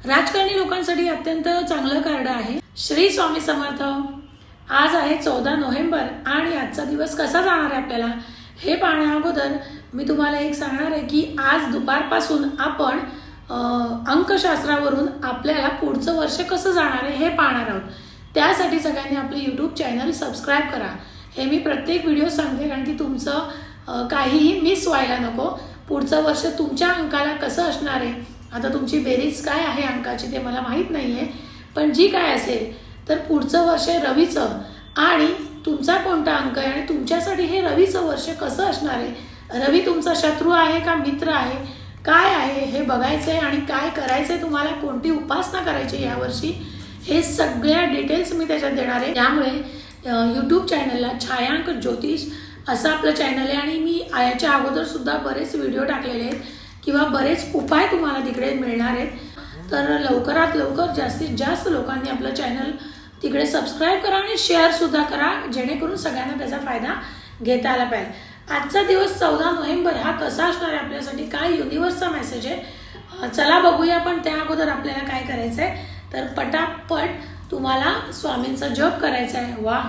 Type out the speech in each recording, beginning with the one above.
राजकारणी लोकांसाठी अत्यंत चांगलं कार्ड आहे। श्री स्वामी समर्थ। आज आहे 14 नोव्हेंबर आणि आजचा दिवस कसा जाणार आहे आपल्याला हे पाहण्या अगोदर मी तुम्हाला एक सांगणार आहे की आज दुपारपासून आपण अंकशास्त्रावरून आपल्याला पुढचं वर्ष कसं जाणार आहे हे पाहणार आहोत। त्यासाठी सगळ्यांनी आपले YouTube चॅनल सबस्क्राइब करा। हे मी प्रत्येक व्हिडिओ सांगते कारण की तुमचं काहीही मिस व्हायला नको। पुढचं वर्ष तुमच्या अंकाला कसं असणार आहे, आता तुमची बेरीज काय आहे अंकाची ते मला माहीत नाही आहे, पण जी काय असेल तर पुढचं वर्ष रवीचं आणि तुमचा कोणता अंक आहे आणि तुमच्यासाठी हे रवीचं वर्ष कसं असणार आहे, रवी तुमचा शत्रू आहे का मित्र आहे, काय आहे हे बघायचं आहे आणि काय करायचं आहे, तुम्हाला कोणती उपासना करायची यावर्षी हे सगळ्या डिटेल्स मी त्याच्यात देणार आहे। त्यामुळे YouTube चॅनलला छायांक ज्योतिष असं आपलं चॅनल आहे आणि मी याच्या अगोदर सुद्धा बरेच व्हिडिओ टाकलेले आहेत किंवा बरेच उपाय तुम्हाला तिकडे मिळणार आहेत। तर लवकरात लवकर जास्तीत जास्त लोकांनी आपलं चॅनल तिकडे सबस्क्राइब करा आणि शेअर सुद्धा करा जेणेकरून सगळ्यांना त्याचा फायदा घेता आला पाहिजे। आजचा दिवस 14 नोव्हेंबर हा कसा असणार आहे आपल्यासाठी, काय युनिवर्सचा मेसेज आहे चला बघूया। पण त्या अगोदर आपल्याला काय करायचं आहे तर पटापट तुम्हाला स्वामींचा जप करायचा आहे। वा,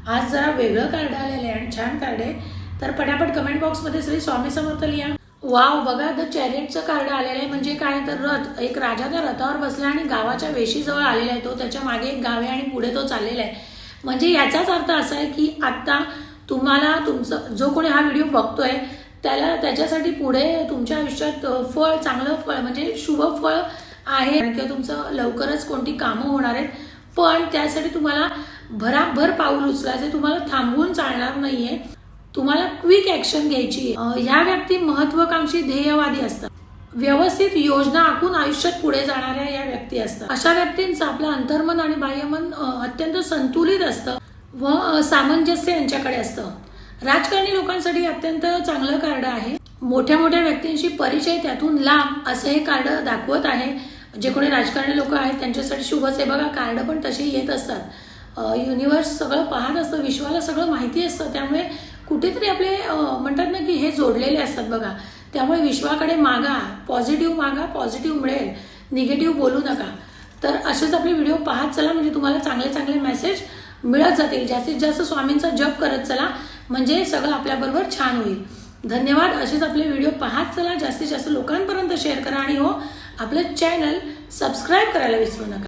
आज जरा वेगळं कार्ड आलेलं आहे आणि छान कार्ड आहे, तर पटापट कमेंट बॉक्समध्ये श्री स्वामी समर्थ लिहा। वाव, बघा द चॅरियटचं कार्ड आलेलं आहे। म्हणजे काय तर रथ, एक राजा त्या रथावर बसला आणि गावाच्या वेशीजवळ आलेला आहे, तो त्याच्या मागे एक गाव आहे आणि पुढे तो चाललेला आहे। म्हणजे याचाच अर्थ असा आहे की आता तुम्हाला तुमचं जो कोणी हा व्हिडिओ बघतोय त्याच्यासाठी पुढे तुमच्या आयुष्यात फळ, चांगलं फळ म्हणजे शुभ फळ आहे किंवा तुमचं लवकरच कोणती कामं होणार आहेत, पण त्यासाठी तुम्हाला भराभर पाऊल उचलायचे, तुम्हाला थांबवून चालणार नाहीये, तुम्हाला क्विक ॲक्शन घ्यायची आहे। ह्या व्यक्ती महत्वाकांक्षी ध्येयवादी असतात, व्यवस्थित योजना आखून आयुष्यात पुढे जाणाऱ्या या व्यक्ती असतात। अशा व्यक्तींचं आपलं अंतर्मन आणि बाह्यमन अत्यंत संतुलित असतं व सामंजस्य यांच्याकडे असतं। राजकारणी लोकांसाठी अत्यंत चांगलं कार्ड आहे। मोठ्या मोठ्या व्यक्तींशी परिचय, त्यातून लांब असं हे कार्ड दाखवत आहे। जे कोणी राजकारणी लोक आहेत त्यांच्यासाठी शुभच आहे। बघा, कार्ड पण तसे येत असतात, युनिवर्स सगळं पाहत असतं, विश्वाला सगळं माहिती असतं, त्यामुळे कुठेतरी आपले म्हणतात ना की हे जोडलेले असतात बघा। त्यामुळे विश्वाकडे मागा, पॉझिटिव्ह मागा, पॉझिटिव्ह मिळेल, निगेटिव्ह बोलू नका। तर असेच आपले व्हिडिओ पाहत चला, म्हणजे तुम्हाला चांगले चांगले मेसेज मिळत जातील। जास्तीत जास्त स्वामींचा जप करत चला, म्हणजे सगळं आपल्याबरोबर छान होईल। धन्यवाद। असेच आपले व्हिडिओ पाहत चला, जास्तीत जास्त लोकांपर्यंत शेअर करा आणि हो, आपलं चॅनल सबस्क्राइब करायला विसरू नका।